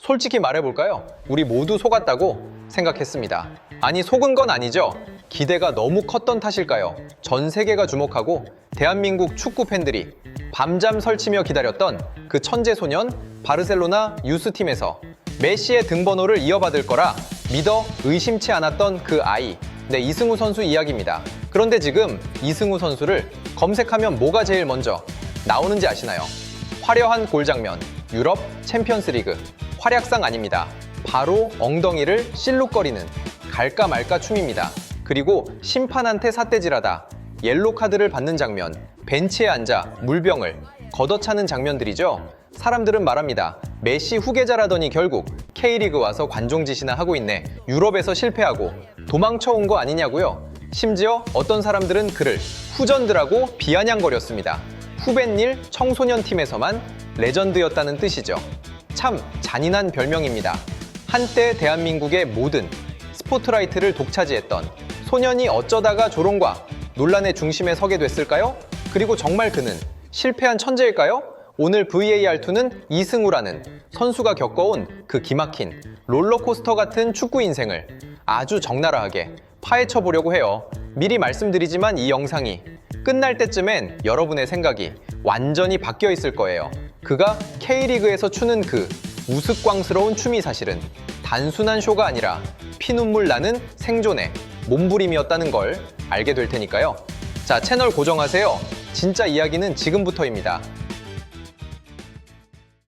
솔직히 말해볼까요? 우리 모두 속았다고 생각했습니다. 아니, 속은 건 아니죠. 기대가 너무 컸던 탓일까요? 전 세계가 주목하고 대한민국 축구 팬들이 밤잠 설치며 기다렸던 그 천재 소년 바르셀로나 유스팀에서 메시의 등번호를 이어받을 거라 믿어 의심치 않았던 그 아이, 네, 이승우 선수 이야기입니다. 그런데 지금 이승우 선수를 검색하면 뭐가 제일 먼저 나오는지 아시나요? 화려한 골 장면, 유럽 챔피언스리그, 활약상 아닙니다. 바로 엉덩이를 실룩거리는 갈까 말까 춤입니다. 그리고 심판한테 삿대질하다 옐로 카드를 받는 장면, 벤치에 앉아 물병을 걷어차는 장면들이죠. 사람들은 말합니다. 메시 후계자라더니 결국 K리그 와서 관종짓이나 하고 있네. 유럽에서 실패하고 도망쳐 온 거 아니냐고요. 심지어 어떤 사람들은 그를 후전드라고 비아냥거렸습니다. 후뱃일 청소년 팀에서만 레전드였다는 뜻이죠. 참 잔인한 별명입니다. 한때 대한민국의 모든 스포트라이트를 독차지했던 소년이 어쩌다가 조롱과 논란의 중심에 서게 됐을까요? 그리고 정말 그는 실패한 천재일까요? 오늘 VAR2는 이승우라는 선수가 겪어온 그 기막힌 롤러코스터 같은 축구 인생을 아주 적나라하게 파헤쳐 보려고 해요. 미리 말씀드리지만 이 영상이 끝날 때쯤엔 여러분의 생각이 완전히 바뀌어 있을 거예요. 그가 K리그에서 추는 그 우스꽝스러운 춤이 사실은 단순한 쇼가 아니라 피눈물 나는 생존의 몸부림이었다는 걸 알게 될 테니까요. 자, 채널 고정하세요. 진짜 이야기는 지금부터입니다.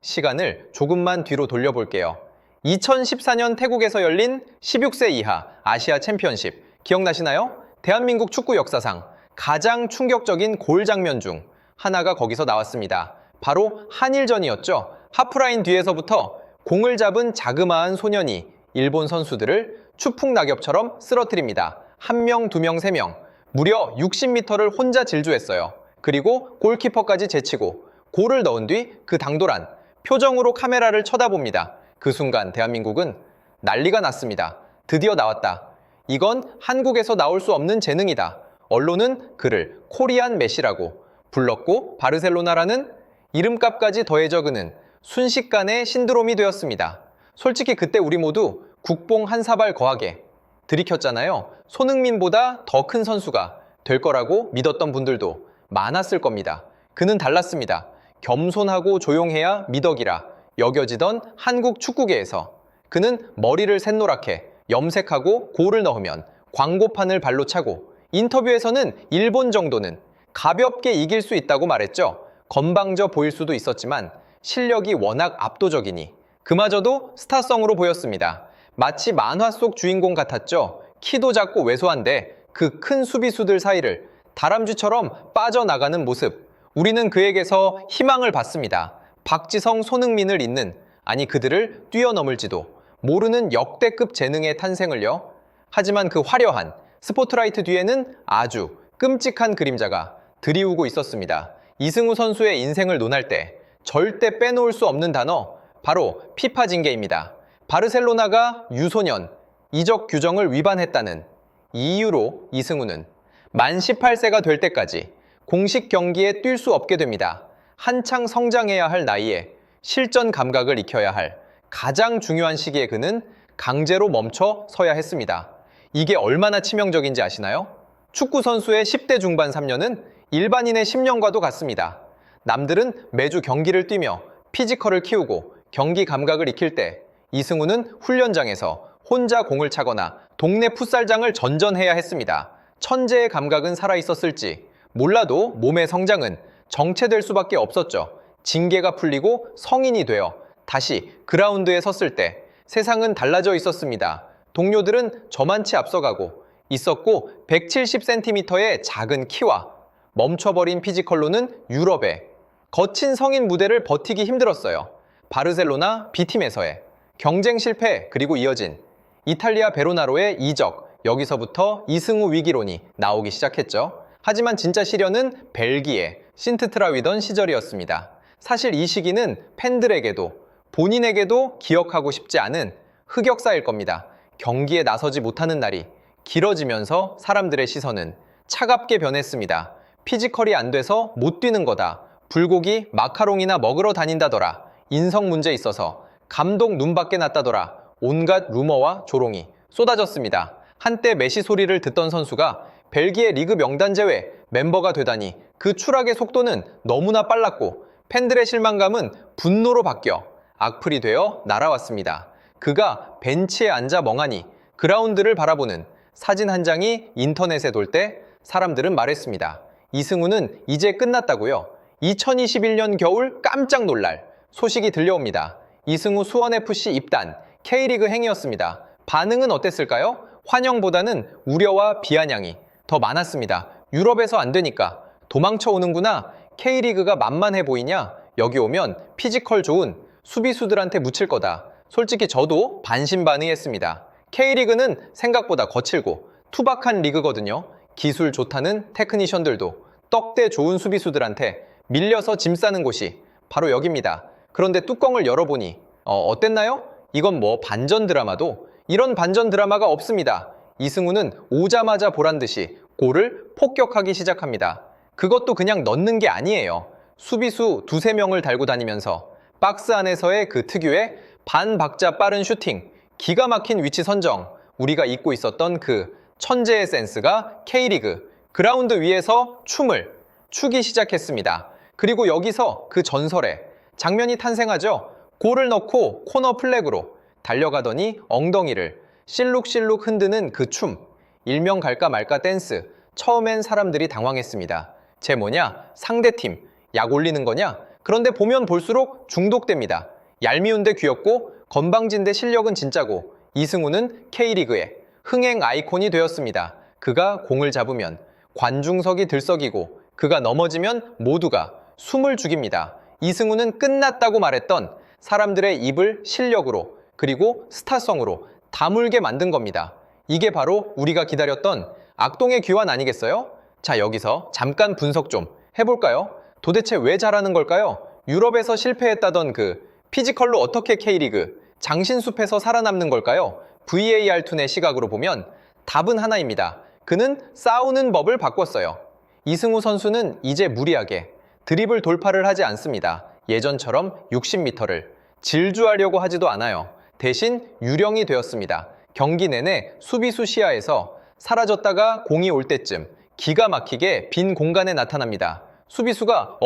시간을 조금만 뒤로 돌려볼게요. 2014년 태국에서 열린 16세 이하 아시아 챔피언십 기억나시나요? 대한민국 축구 역사상 가장 충격적인 골 장면 중 하나가 거기서 나왔습니다. 바로 한일전이었죠. 하프라인 뒤에서부터 공을 잡은 자그마한 소년이 일본 선수들을 추풍낙엽처럼 쓰러뜨립니다. 1명, 2명, 3명, 무려 60m를 혼자 질주했어요. 그리고 골키퍼까지 제치고 골을 넣은 뒤 그 당돌한 표정으로 카메라를 쳐다봅니다. 그 순간 대한민국은 난리가 났습니다. 드디어 나왔다. 이건 한국에서 나올 수 없는 재능이다. 언론은 그를 코리안 메시라고 불렀고 바르셀로나라는 이름값까지 더해져 그는 순식간에 신드롬이 되었습니다. 솔직히 그때 우리 모두 국뽕 한 사발 거하게 들이켰잖아요. 손흥민보다 더 큰 선수가 될 거라고 믿었던 분들도 많았을 겁니다. 그는 달랐습니다. 겸손하고 조용해야 미덕이라 여겨지던 한국 축구계에서 그는 머리를 샛노랗게 염색하고 골을 넣으면 광고판을 발로 차고 인터뷰에서는 일본 정도는 가볍게 이길 수 있다고 말했죠. 건방져 보일 수도 있었지만 실력이 워낙 압도적이니 그마저도 스타성으로 보였습니다. 마치 만화 속 주인공 같았죠. 키도 작고 왜소한데 그 큰 수비수들 사이를 다람쥐처럼 빠져나가는 모습. 우리는 그에게서 희망을 받습니다. 박지성, 손흥민을 잇는, 아니 그들을 뛰어넘을지도 모르는 역대급 재능의 탄생을요. 하지만 그 화려한 스포트라이트 뒤에는 아주 끔찍한 그림자가 드리우고 있었습니다. 이승우 선수의 인생을 논할 때 절대 빼놓을 수 없는 단어, 바로 피파 징계입니다. 바르셀로나가 유소년 이적 규정을 위반했다는 이유로 이승우는 만 18세가 될 때까지 공식 경기에 뛸 수 없게 됩니다. 한창 성장해야 할 나이에 실전 감각을 익혀야 할 가장 중요한 시기에 그는 강제로 멈춰 서야 했습니다. 이게 얼마나 치명적인지 아시나요? 축구 선수의 10대 중반 3년은 일반인의 10년과도 같습니다. 남들은 매주 경기를 뛰며 피지컬을 키우고 경기 감각을 익힐 때 이승우는 훈련장에서 혼자 공을 차거나 동네 풋살장을 전전해야 했습니다. 천재의 감각은 살아있었을지 몰라도 몸의 성장은 정체될 수밖에 없었죠. 징계가 풀리고 성인이 되어 다시 그라운드에 섰을 때 세상은 달라져 있었습니다. 동료들은 저만치 앞서가고 있었고 170cm의 작은 키와 멈춰버린 피지컬로는 유럽의 거친 성인 무대를 버티기 힘들었어요. 바르셀로나 B팀에서의 경쟁 실패, 그리고 이어진 이탈리아 베로나로의 이적, 여기서부터 이승우 위기론이 나오기 시작했죠. 하지만 진짜 시련은 벨기에 신트트라위던 시절이었습니다. 사실 이 시기는 팬들에게도 본인에게도 기억하고 싶지 않은 흑역사일 겁니다. 경기에 나서지 못하는 날이 길어지면서 사람들의 시선은 차갑게 변했습니다. 피지컬이 안 돼서 못 뛰는 거다. 불고기, 마카롱이나 먹으러 다닌다더라. 인성 문제 있어서 감독 눈밖에 났다더라. 온갖 루머와 조롱이 쏟아졌습니다. 한때 메시 소리를 듣던 선수가 벨기에 리그 명단 제외 멤버가 되다니 그 추락의 속도는 너무나 빨랐고 팬들의 실망감은 분노로 바뀌어 악플이 되어 날아왔습니다. 그가 벤치에 앉아 멍하니 그라운드를 바라보는 사진 한 장이 인터넷에 돌 때 사람들은 말했습니다. 이승우는 이제 끝났다고요. 2021년 겨울 깜짝 놀랄 소식이 들려옵니다. 이승우 수원FC 입단, K리그 행이었습니다. 반응은 어땠을까요? 환영보다는 우려와 비아냥이 더 많았습니다. 유럽에서 안 되니까 도망쳐 오는구나. K리그가 만만해 보이냐? 여기 오면 피지컬 좋은 수비수들한테 묻힐 거다. 솔직히 저도 반신반의했습니다. K리그는 생각보다 거칠고 투박한 리그거든요. 기술 좋다는 테크니션들도 떡대 좋은 수비수들한테 밀려서 짐 싸는 곳이 바로 여기입니다. 그런데 뚜껑을 열어보니 어땠나요? 이건 뭐 반전 드라마도 이런 반전 드라마가 없습니다. 이승우는 오자마자 보란 듯이 골을 폭격하기 시작합니다. 그것도 그냥 넣는 게 아니에요. 수비수 두세 명을 달고 다니면서 박스 안에서의 그 특유의 반박자 빠른 슈팅, 기가 막힌 위치 선정, 우리가 잊고 있었던 그 천재의 센스가 K리그 그라운드 위에서 춤을 추기 시작했습니다. 그리고 여기서 그 전설의 장면이 탄생하죠. 골을 넣고 코너 플렉으로 달려가더니 엉덩이를 실룩실룩 흔드는 그 춤, 일명 갈까 말까 댄스. 처음엔 사람들이 당황했습니다. 쟤 뭐냐? 상대팀 약 올리는 거냐? 그런데 보면 볼수록 중독됩니다. 얄미운데 귀엽고 건방진데 실력은 진짜고 이승우는 K리그의 흥행 아이콘이 되었습니다. 그가 공을 잡으면 관중석이 들썩이고 그가 넘어지면 모두가 숨을 죽입니다. 이승우는 끝났다고 말했던 사람들의 입을 실력으로 그리고 스타성으로 다물게 만든 겁니다. 이게 바로 우리가 기다렸던 악동의 귀환 아니겠어요? 자, 여기서 잠깐 분석 좀 해볼까요? 도대체 왜 잘하는 걸까요? 유럽에서 실패했다던 그 피지컬로 어떻게 K리그 장신숲에서 살아남는 걸까요? VAR2의 시각으로 보면 답은 하나입니다. 그는 싸우는 법을 바꿨어요. 이승우 선수는 이제 무리하게 드리블 돌파를 하지 않습니다. 예전처럼 60m를 질주하려고 하지도 않아요. 대신 유령이 되었습니다. 경기 내내 수비수 시야에서 사라졌다가 공이 올 때쯤 기가 막히게 빈 공간에 나타납니다. 수비수가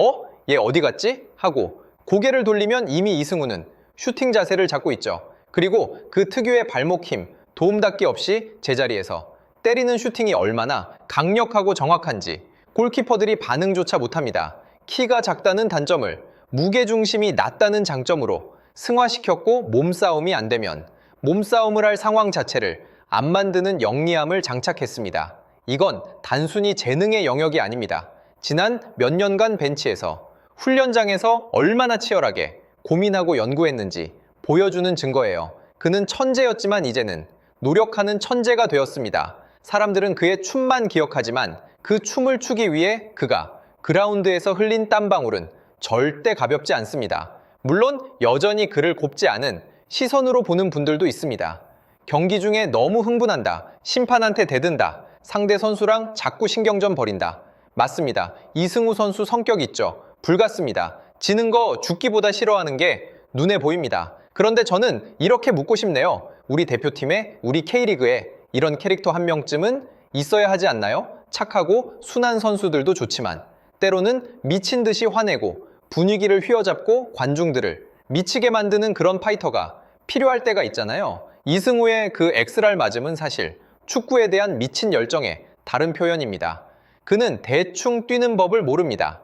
얘 어디 갔지? 하고 고개를 돌리면 이미 이승우는 슈팅 자세를 잡고 있죠. 그리고 그 특유의 발목 힘, 도움닫기 없이 제자리에서 때리는 슈팅이 얼마나 강력하고 정확한지 골키퍼들이 반응조차 못합니다. 키가 작다는 단점을 무게중심이 낮다는 장점으로 승화시켰고 몸싸움이 안 되면 몸싸움을 할 상황 자체를 안 만드는 영리함을 장착했습니다. 이건 단순히 재능의 영역이 아닙니다. 지난 몇 년간 벤치에서 훈련장에서 얼마나 치열하게 고민하고 연구했는지 보여주는 증거예요. 그는 천재였지만 이제는 노력하는 천재가 되었습니다. 사람들은 그의 춤만 기억하지만 그 춤을 추기 위해 그가 그라운드에서 흘린 땀방울은 절대 가볍지 않습니다. 물론 여전히 그를 곱지 않은 시선으로 보는 분들도 있습니다. 경기 중에 너무 흥분한다, 심판한테 대든다, 상대 선수랑 자꾸 신경전 벌인다. 맞습니다. 이승우 선수 성격 있죠. 불같습니다. 지는 거 죽기보다 싫어하는 게 눈에 보입니다. 그런데 저는 이렇게 묻고 싶네요. 우리 대표팀에, 우리 K리그에 이런 캐릭터 한 명쯤은 있어야 하지 않나요? 착하고 순한 선수들도 좋지만 때로는 미친 듯이 화내고 분위기를 휘어잡고 관중들을 미치게 만드는 그런 파이터가 필요할 때가 있잖아요. 이승우의 그 엑스랄 맞음은 사실 축구에 대한 미친 열정의 다른 표현입니다. 그는 대충 뛰는 법을 모릅니다.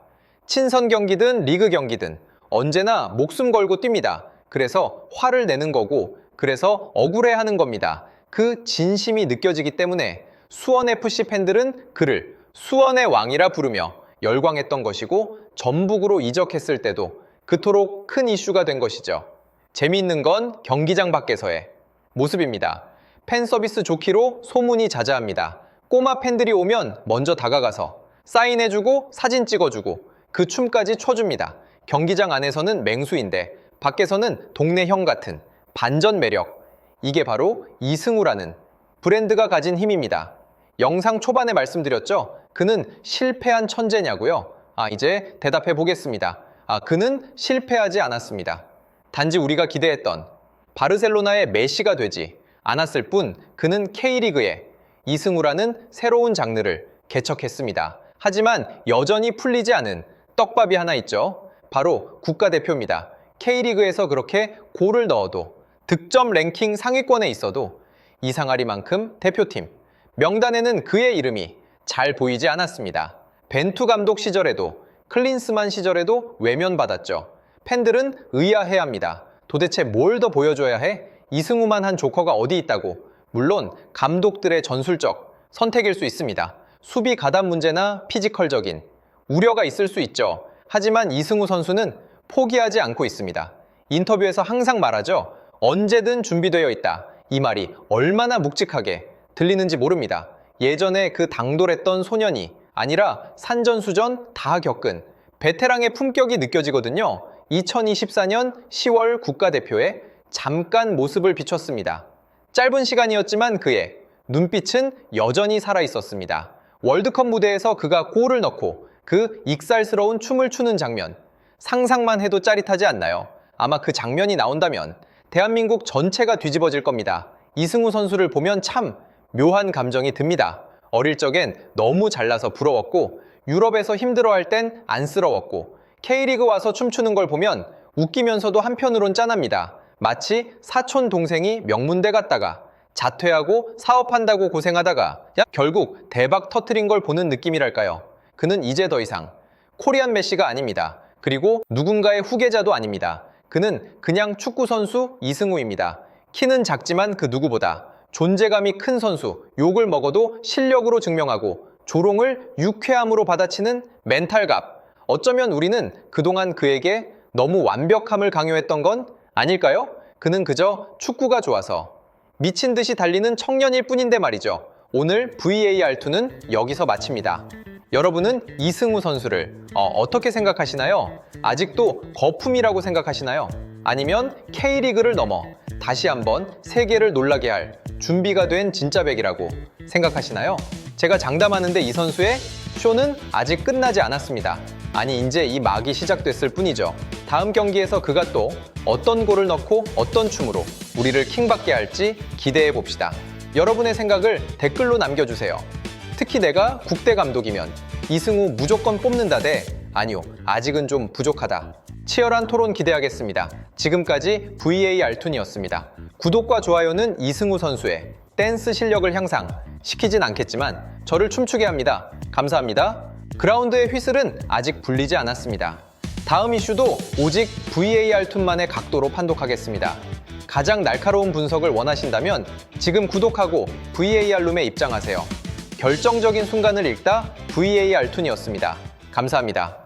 친선 경기든 리그 경기든 언제나 목숨 걸고 뜁니다. 그래서 화를 내는 거고 그래서 억울해하는 겁니다. 그 진심이 느껴지기 때문에 수원FC 팬들은 그를 수원의 왕이라 부르며 열광했던 것이고 전북으로 이적했을 때도 그토록 큰 이슈가 된 것이죠. 재미있는 건 경기장 밖에서의 모습입니다. 팬 서비스 좋기로 소문이 자자합니다. 꼬마 팬들이 오면 먼저 다가가서 사인해주고 사진 찍어주고 그 춤까지 춰줍니다. 경기장 안에서는 맹수인데 밖에서는 동네 형 같은 반전 매력. 이게 바로 이승우라는 브랜드가 가진 힘입니다. 영상 초반에 말씀드렸죠? 그는 실패한 천재냐고요? 이제 대답해 보겠습니다. 그는 실패하지 않았습니다. 단지 우리가 기대했던 바르셀로나의 메시가 되지 않았을 뿐 그는 K리그에 이승우라는 새로운 장르를 개척했습니다. 하지만 여전히 풀리지 않은 떡밥이 하나 있죠. 바로 국가대표입니다. K리그에서 그렇게 골을 넣어도 득점 랭킹 상위권에 있어도 이상하리만큼 대표팀 명단에는 그의 이름이 잘 보이지 않았습니다. 벤투 감독 시절에도 클린스만 시절에도 외면받았죠. 팬들은 의아해합니다. 도대체 뭘 더 보여줘야 해? 이승우만 한 조커가 어디 있다고? 물론 감독들의 전술적 선택일 수 있습니다. 수비 가담 문제나 피지컬적인 우려가 있을 수 있죠. 하지만 이승우 선수는 포기하지 않고 있습니다. 인터뷰에서 항상 말하죠. 언제든 준비되어 있다. 이 말이 얼마나 묵직하게 들리는지 모릅니다. 예전에 그 당돌했던 소년이 아니라 산전수전 다 겪은 베테랑의 품격이 느껴지거든요. 2024년 10월 국가대표에 잠깐 모습을 비췄습니다. 짧은 시간이었지만 그의 눈빛은 여전히 살아있었습니다. 월드컵 무대에서 그가 골을 넣고 그 익살스러운 춤을 추는 장면, 상상만 해도 짜릿하지 않나요? 아마 그 장면이 나온다면 대한민국 전체가 뒤집어질 겁니다. 이승우 선수를 보면 참 묘한 감정이 듭니다. 어릴 적엔 너무 잘나서 부러웠고 유럽에서 힘들어할 땐 안쓰러웠고 K리그 와서 춤추는 걸 보면 웃기면서도 한편으론 짠합니다. 마치 사촌 동생이 명문대 갔다가 자퇴하고 사업한다고 고생하다가 결국 대박 터트린 걸 보는 느낌이랄까요. 그는 이제 더 이상 코리안 메시가 아닙니다. 그리고 누군가의 후계자도 아닙니다. 그는 그냥 축구선수 이승우입니다. 키는 작지만 그 누구보다 존재감이 큰 선수, 욕을 먹어도 실력으로 증명하고 조롱을 유쾌함으로 받아치는 멘탈갑. 어쩌면 우리는 그동안 그에게 너무 완벽함을 강요했던 건 아닐까요? 그는 그저 축구가 좋아서 미친 듯이 달리는 청년일 뿐인데 말이죠. 오늘 VAR2는 여기서 마칩니다. 여러분은 이승우 선수를 어떻게 생각하시나요? 아직도 거품이라고 생각하시나요? 아니면 K리그를 넘어 다시 한번 세계를 놀라게 할 준비가 된 진짜 백이라고 생각하시나요? 제가 장담하는데 이 선수의 쇼는 아직 끝나지 않았습니다. 아니 이제 이 막이 시작됐을 뿐이죠. 다음 경기에서 그가 또 어떤 골을 넣고 어떤 춤으로 우리를 킹받게 할지 기대해 봅시다. 여러분의 생각을 댓글로 남겨주세요. 특히 내가 국대 감독이면 이승우 무조건 뽑는다 대 아니요 아직은 좀 부족하다. 치열한 토론 기대하겠습니다. 지금까지 VAR2였습니다. 구독과 좋아요는 이승우 선수의 댄스 실력을 향상시키진 않겠지만 저를 춤추게 합니다. 감사합니다. 그라운드의 휘슬은 아직 불리지 않았습니다. 다음 이슈도 오직 VAR2만의 각도로 판독하겠습니다. 가장 날카로운 분석을 원하신다면 지금 구독하고 VAR룸에 입장하세요. 결정적인 순간을 읽다 VAR2였습니다. 감사합니다.